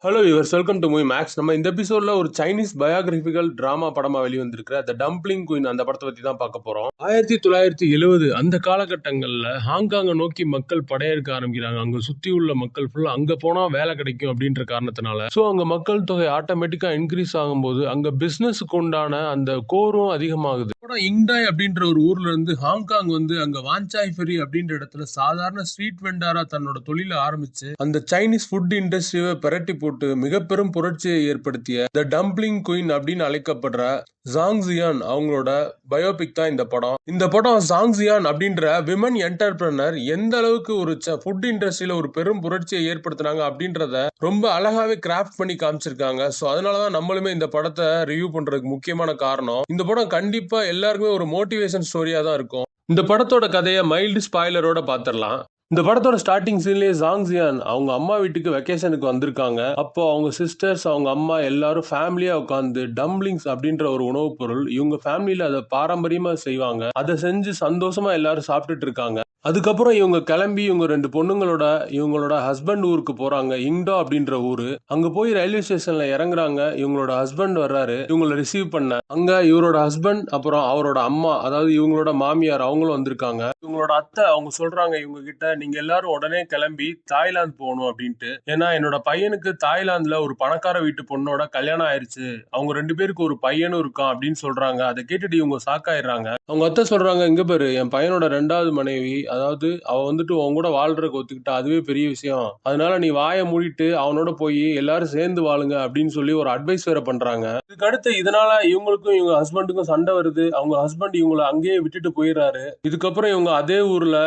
Hello viewers, welcome to Movie Max. நம்ம இந்த எபிசோட்ல ஒரு சைனீஸ் பயோகிராபிக்கல் டிராமா படமா வெளிவந்திருக்கிற த டம்ப்ளிங் குயின் அந்த படத்தை பத்தி தான் பார்க்க போறோம். 1970 அந்த காலகட்டங்கள்ல ஹாங்காங்கை நோக்கி மக்கள் படையெடுக்க ஆரம்பிக்கிறாங்க. அங்க சுத்தி உள்ள மக்கள் ஃபுல்லா அங்க போனா வேலை கிடைக்கும் அப்படின்ற காரணத்தினால சோ அங்க மக்கள் தொகை ஆட்டோமேட்டிக்கா இன்க்ரீஸ் ஆகும்போது அங்க பிசினஸ்க்கு உண்டான அந்த கோரும் அதிகமாகுது. இங்டாய் அப்படின்ற ஒரு ஊர்ல இருந்து ஹாங்காங் வந்து அங்க வான்சாய் ஃபெரி அப்படின்ற இடத்துல சாதாரண ஸ்ட்ரீட் வெண்டாரா தன்னோட தொழிலை ஆரம்பிச்சு அந்த சைனீஸ் ஃபுட் இண்டஸ்ட்ரியை பிரட்டி போட்டு மிக பெரும் புரட்சியை ஏற்படுத்திய த டம்ப்ளிங் குயின் அப்படின்னு அழைக்கப்படுற ஜாங் ஜியான் அவங்களோட பயோபிக் தான் இந்த படம். இந்த படம் ஜாங் ஜியான் அப்படின்ற விமன் என்டர்பிரனர் எந்த அளவுக்கு ஒரு ஃபுட் இண்டஸ்ட்ரியில ஒரு பெரும் புரட்சியை ஏற்படுத்தினாங்க அப்படின்றத ரொம்ப அழகாவே கிராஃப்ட் பண்ணி காமிச்சிருக்காங்க. சோ அதனாலதான் நம்மளுமே இந்த படத்தை ரிவ்யூ பண்றதுக்கு முக்கியமான காரணம். இந்த படம் கண்டிப்பா எல்லாருக்குமே ஒரு மோட்டிவேஷன் ஸ்டோரியா தான் இருக்கும். இந்த படத்தோட கதையை மைல்டு ஸ்பாய்லரோட பாத்திரலாம். இந்த படத்தோட ஸ்டார்டிங் சீன்லயே ஜாங் ஜியான் அவங்க அம்மா வீட்டுக்கு வெக்கேஷனுக்கு வந்திருக்காங்க. அப்போ அவங்க சிஸ்டர்ஸ் அவங்க அம்மா எல்லாரும் ஃபேமிலியா உட்காந்து டம்ப்ளிங்ஸ் அப்படின்ற ஒரு உணவுப் பொருள் இவங்க ஃபேமிலியில அதை பாரம்பரியமா செய்வாங்க. அதை செஞ்சு சந்தோஷமா எல்லாரும் சாப்பிட்டுட்டு இருக்காங்க. அதுக்கப்புறம் இவங்க கிளம்பி இவங்க ரெண்டு பொண்ணுங்களோட இவங்களோட ஹஸ்பண்ட் ஊருக்கு போறாங்க. இங்டோ அப்படின்ற ஊரு. அங்க போய் ரயில்வே ஸ்டேஷன்ல இறங்குறாங்க. இவங்களோட ஹஸ்பண்ட் வர்றாரு இவங்களை ரிசீவ் பண்ண. அங்க இவரோட ஹஸ்பண்ட் அப்புறம் அவரோட அம்மா, அதாவது இவங்களோட மாமியார் அவங்களும் வந்திருக்காங்க. இவங்களோட அத்தை அவங்க சொல்றாங்க இவங்க கிட்ட, நீங்க எல்லாரும் உடனே கிளம்பி தாய்லாந்து போகணும் அப்படின்ட்டு. ஏன்னா என்னோட பையனுக்கு தாய்லாந்துல ஒரு பணக்கார வீட்டு பொண்ணோட கல்யாணம் ஆயிருச்சு. அவங்க ரெண்டு பேருக்கு ஒரு பையனும் இருக்கான் அப்படின்னு சொல்றாங்க. அதை கேட்டுட்டு இவங்க ஷாக்காயிடுறாங்க. அவங்க அத்தை சொல்றாங்க, இங்க பாரு, என் பையனோட 2வது மனைவி, அதாவது அவ வந்துட்டு உன் கூட வாழ்றதுக்கு ஒத்துக்கிட்டா, அதுவே பெரிய விஷயம். அதனால நீ வாயை மூடிட்டு அவனோட போய் எல்லாரும் சேர்ந்து வாழுங்க அப்படின்னு சொல்லி ஒரு அட்வைஸ் வேற பண்றாங்க. இதுக்கு அடுத்து இதனால இவங்களுக்கும் இவங்க ஹஸ்பண்டுக்கும் சண்டை வருது. அவங்க ஹஸ்பண்ட் இவங்களை அங்கேயே விட்டுட்டு போயிடுறாரு. இதுக்கப்புறம் இவங்க அதே ஊர்ல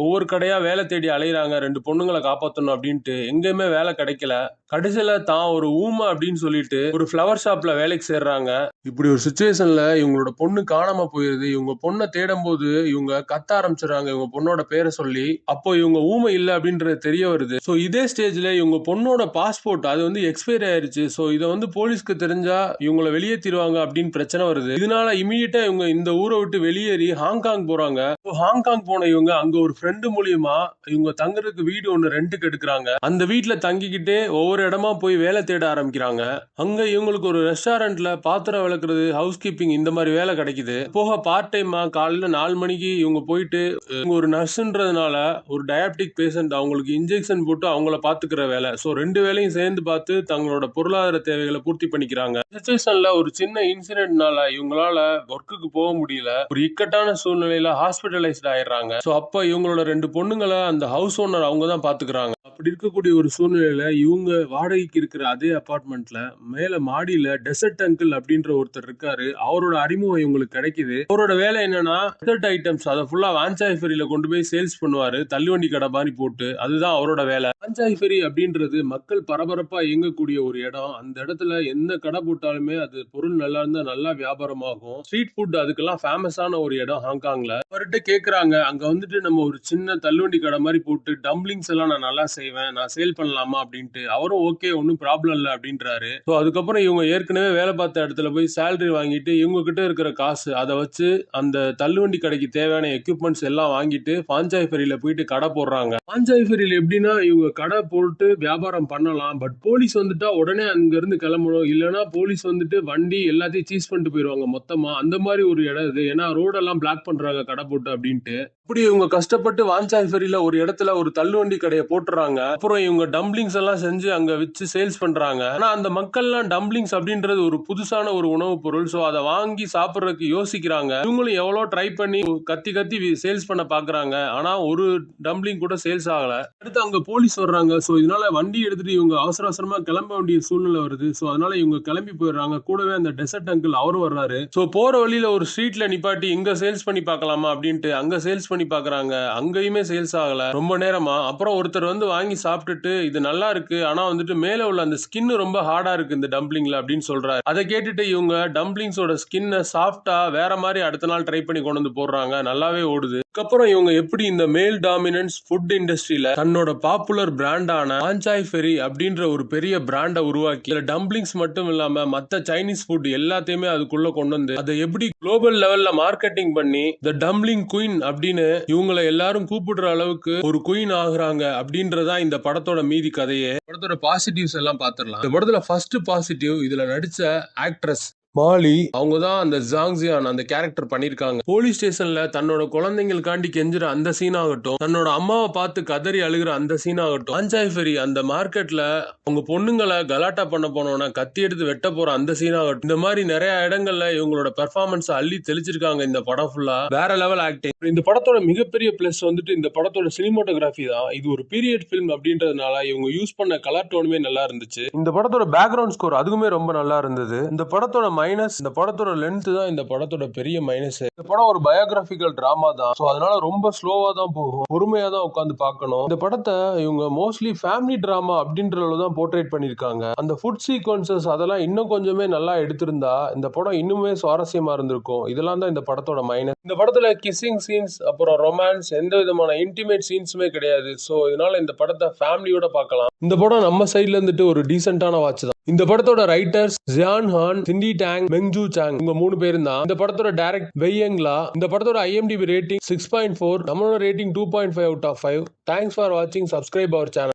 ஒவ்வொரு கடையா வேலை தேடி அலையிறாங்க, ரெண்டு பொண்ணுங்களை காப்பாத்தணும் அப்படின்ட்டு. எங்கேயுமே வேலை கிடைக்கல. கடைசியில தான் ஒரு ஊமை அப்படின்னு சொல்லிட்டு ஒரு ஃபிளவர் ஷாப்ல வேலைக்கு சேர்றாங்க. இப்படி ஒரு சுச்சுவேஷன்ல இவங்களோட பொண்ணு காணாம போயிருது. இவங்க பொண்ணை தேடும் போது இவங்க கத்த ஆரம்பிச்சிடறாங்க இவங்க பொண்ணோட பேரை சொல்லி. அப்போ இவங்க ஊமை இல்ல அப்படின்றது தெரிய வருது. சோ இதே ஸ்டேஜ்ல இவங்க பொண்ணோட பாஸ்போர்ட் அது வந்து எக்ஸ்பைரி ஆயிருச்சு. சோ இதை வந்து போலீஸ்க்கு தெரிஞ்சா இவங்களை வெளியேற்றிடுவாங்க அப்படின்னு பிரச்சனை வருது. இதனால இமீடியட்டா இவங்க இந்த ஊரை விட்டு வெளியேறி ஹாங்காங் போறாங்க. ஹாங்காங் போன இவங்க அங்க ஒரு ஃப்ரெண்டு மூலியமா இவங்க தங்குறதுக்கு வீடு ஒண்ணு ரெண்டுக்கு எடுக்கிறாங்க. அந்த வீட்டுல தங்கிக்கிட்டே ஒவ்வொரு இடமா போய் வேலை தேட ஆரம்பிக்கிறாங்க. அங்க இவங்களுக்கு ஒரு ரெஸ்டாரண்ட்ல பாத்திரம் விளக்குறது, ஹவுஸ் கீப்பிங் இந்த மாதிரி வேலை கிடைக்குது. போக பார்ட் டைமா காலையில 4 மணிக்கு இவங்க போயிட்டு இவங்க ஒரு நர்ஸ்ன்றதுனால ஒரு டயபெட்டிக் பேஷண்ட் அவங்களுக்கு இன்ஜெக்ஷன் போட்டு அவங்கள பாத்துக்கிற வேலை. சோ ரெண்டு வேலையும் சேர்ந்து பார்த்து தங்களோட பொருளாதார தேவைகளை பூர்த்தி பண்ணிக்கிறாங்க. சிச்சுவேஷன்ல ஒரு சின்ன இன்சிடென்ட்னால இவங்களால ஒர்க்குக்கு போக முடியல. ஒரு இக்கட்டான சூழ்நிலையில ஹாஸ்பிட்டலைஸ்ட் ஆயிடுறாங்க. சோ அப்ப இவங்களோட ரெண்டு பொண்ணுங்களை அந்த ஹவுஸ் ஓனர் அவங்க தான் பாத்துக்கிறாங்க. அப்படி இருக்கக்கூடிய ஒரு சூழ்நிலையில இவங்க வாடகைக்கு இருக்கிற அதே அபார்ட்மெண்ட்ல மேல மாடியில டெசர்ட் அங்கிள் அப்படின்ற ஒருத்தர் இருக்காரு. அவரோட அறிமுகம் இவங்களுக்கு கிடைக்குது. அவரோட வேலை என்னன்னா டெசர்ட் ஐட்டம்ஸ் அதை ஃபுல்லா வான்சாய் ஃபெரியில கொண்டு போய் சேல்ஸ் பண்ணுவாரு, தள்ளுவண்டி கடை மாதிரி போட்டு. அதுதான் அவரோட வேலை. வான்சாய் ஃபெரி அப்படின்றது மக்கள் பரபரப்பா இயங்கக்கூடிய ஒரு இடம். அந்த இடத்துல எந்த கடை போட்டாலுமே அது பொருள் நல்லா இருந்தா நல்லா வியாபாரம் ஆகும். ஸ்ட்ரீட் ஃபுட் அதுக்கெல்லாம் ஃபேமஸான ஒரு இடம் ஹாங்காங்ல. அவர்கிட்ட கேக்குறாங்க, அங்க வந்துட்டு நம்ம ஒரு சின்ன தள்ளுவண்டி கடை மாதிரி போட்டு டம்ப்ளிங்ஸ் எல்லாம் நான் நல்லா செய்வேன், நான் சேல் பண்ணலாமா அப்படின்ட்டு. அவரும் ஓகே, ஒன்னும் ப்ராப்ளம் இல்லை அப்படின்றாரு. ஸோ அதுக்கப்புறம் இவங்க ஏற்கனவே வேலை பார்த்த இடத்துல போய் சேலரி வாங்கிட்டு இவங்க கிட்ட இருக்கிற காசு அதை வச்சு அந்த தள்ளுவண்டி கடைக்கு தேவையான எக்யூப்மெண்ட்ஸ் எல்லாம் வாங்கிட்டு பாஞ்சாய் ஃபெரியில போயிட்டு கடை போடுறாங்க. பாஞ்சாய் ஃபெரியில எப்படின்னா இவங்க கடை போட்டு வியாபாரம் பண்ணலாம், பட் போலீஸ் வந்துட்டா உடனே அங்க இருந்து கிளம்பணும். இல்லைன்னா போலீஸ் வந்துட்டு வண்டி எல்லாத்தையும் சீஸ் பண்ணிட்டு போயிருவாங்க மொத்தமா. அந்த மாதிரி ஒரு இடம் இது. ஏன்னா ரோடெல்லாம் பிளாக் பண்றாங்க கடை போட்டு அப்படின்ட்டு. இப்படி இவங்க கஷ்டப்பட்டு வான்சாய் ஃபெரியில ஒரு இடத்துல ஒரு தள்ளுவண்டி கடையை போட்டுறாங்க. அப்புறம் இவங்க டம்ப்ளிங்ஸ் எல்லாம் செஞ்சு அங்க வச்சு சேல்ஸ் பண்றாங்க. ஆனா அந்த மக்கள்லாம் டம்ப்ளிங்ஸ் அப்படின்றது ஒரு புதுசான ஒரு உணவுப் பொருள். சோ அதை வாங்கி சாப்பிடுறதுக்கு யோசிக்கிறாங்க. இவங்களும் எவ்வளவு ட்ரை பண்ணி கத்தி கத்தி சேல்ஸ் பண்ண பாக்குறாங்க. ஆனா ஒரு டம்ப்ளிங் கூட சேல்ஸ் ஆகல. அடுத்து அங்க போலீஸ் வர்றாங்க. சோ இதனால வண்டி எடுத்துட்டு இவங்க அவசர அவசரமா கிளம்ப வேண்டிய சூழ்நிலை வருது. சோ அதனால இவங்க கிளம்பி போயிடுறாங்க. கூடவே அந்த டெசர்ட் அங்கிள் அவரும் வர்றாரு. சோ போற வழியில ஒரு ஸ்ட்ரீட்ல நிப்பாட்டி இங்க சேல்ஸ் பண்ணி பார்க்கலாமா அப்படின்ட்டு அங்க சேல்ஸ் பண்ணி பாக்குறாங்க. அங்கேயுமே சேல்ஸ் ஆகல ரொம்ப நேரமா. அப்புறம் ஒருத்தர் வந்து வாங்கி சாப்பிட்டுட்டு இது நல்லா இருக்கு, ஆனா வந்துட்டு மேல உள்ள அந்த ஸ்கின் ரொம்ப ஹார்டா இருக்கு இந்த டம்ப்ளிங்ல அப்படின்னு சொல்றாரு. அதை கேட்டுட்டு இவங்க டம்ப்ளிங்ஸோட ஸ்கின்னை சாஃப்டா வேற மாதிரி அடுத்த நாள் ட்ரை பண்ணி கொண்டு வந்து போடுறாங்க. நல்லாவே ஓடுது. அதுக்கப்புறம் இவங்க எப்படி இந்த மேல் டாமினன்ஸ் ஃபுட் இண்டஸ்ட்ரியில தன்னோட பாப்புலர் பிராண்டான பாஞ்சாய் ஃபெரி அப்படின்ற ஒரு பெரிய பிராண்டை உருவாக்கி இதுல டம்ப்ளிங்ஸ் மட்டும் இல்லாம மத்த சைனீஸ் ஃபுட் எல்லாத்தையுமே அதுக்குள்ள கொண்டு வந்து அதை எப்படி குளோபல் லெவல்ல மார்க்கெட்டிங் பண்ணி த டம்ப்ளிங் குயின் அப்படின்னு இவங்களை எல்லாரும் கூப்பிடுற அளவுக்கு ஒரு குயின் ஆகுறாங்க அப்படின்றதா இந்த படத்தோட மீதி கதையே. படத்தோட பாசிட்டிவ்ஸ் எல்லாம் பாத்துரலாம். இந்த படத்துல ஃபர்ஸ்ட் பாசிட்டிவ், இதுல நடிச்ச ஆக்ட்ரஸ் மாலி, அவங்க தான் அந்த ஜாங்ஜியான் அந்த கேரக்டர் பண்ணிருக்காங்க. போலீஸ் ஸ்டேஷன்ல தன்னோட குழந்தைங்களுக்காண்டி கெஞ்சுற அந்த சீன் ஆகட்டும், தன்னோட அம்மாவை பார்த்து கதறி அழுகிற அந்த சீன் ஆகட்டும், பாஞ்சாய் ஃபெரி அந்த மார்க்கெட்ல அவங்க பொண்ணுங்களை கலாட்டா பண்ண போனோம்னா கத்தி எடுத்து வெட்ட போற அந்த சீன் ஆகட்டும், இந்த மாதிரி நிறைய இடங்கள்ல இவங்களோட பெர்ஃபார்மன்ஸ் அள்ளி தெளிச்சிருக்காங்க. இந்த படம் ஃபுல்லா வேற லெவல் ஆக்டிங். இந்த படத்தோட மிகப்பெரிய பிளஸ் வந்துட்டு இந்த படத்தோட சினிமாட்டோகிராஃபி தான். இது ஒரு பீரியட் பிலிம் அப்படின்றதுனால இவங்க யூஸ் பண்ண கலர் டோனுமே நல்லா இருந்துச்சு. இந்த படத்தோட பேக்ரவுண்ட் ஸ்கோர் அதுவுமே ரொம்ப நல்லா இருந்தது. இந்த படத்தோட மைனஸ், இந்த படத்தோட லென்த் தான் இந்த படத்தோட பெரிய மைனஸ். இந்த படம் ஒரு பயோகிராபிக்கல் டிராமா தான், சோ அதனால ரொம்ப ஸ்லோவா தான் போகும், பொறுமையா தான் உட்காந்து பார்க்கணும். இந்த படத்தை இவங்க மோஸ்ட்லி ஃபேமிலி டிராமா அப்படின்றதுல தான் போர்ட்ரேட் பண்ணிருக்காங்க. அந்த ஃபுட் சீக்வன்சஸ் அதெல்லாம் இன்னும் கொஞ்சமே நல்லா எடுத்திருந்தா இந்த படம் இன்னுமே சுவாரஸ்யமா இருந்திருக்கும். இதெல்லாம் தான் இந்த படத்தோட மைனஸ். இந்த படத்துல கிஸ்ஸிங் சீன்ஸ் அப்புறம் ரொமான்ஸ் எந்த விதமான இன்டிமேட் சீன்ஸுமே கிடையாது. சோ இதனால இந்த படத்தை ஃபேமிலியோட பார்க்கலாம். இந்த படம் நம்ம சைட்ல இருந்துட்டு ஒரு டீசென்டான வாட்ச் தான். இந்த படத்தோட ரைட்டர்ஸ் ஜியான் ஹான், சிண்டி டாங், மெங்ஜூ சாங், இவங்க 3 பேரும் தான். இந்த படத்தோட டைரக்ட் வெய்யங்லா. இந்த படத்தோட IMDb ரேட்டிங் 6.4, நம்மளோட rating 2.5 out of 5. Thanks for வாட்சிங். Subscribe our channel.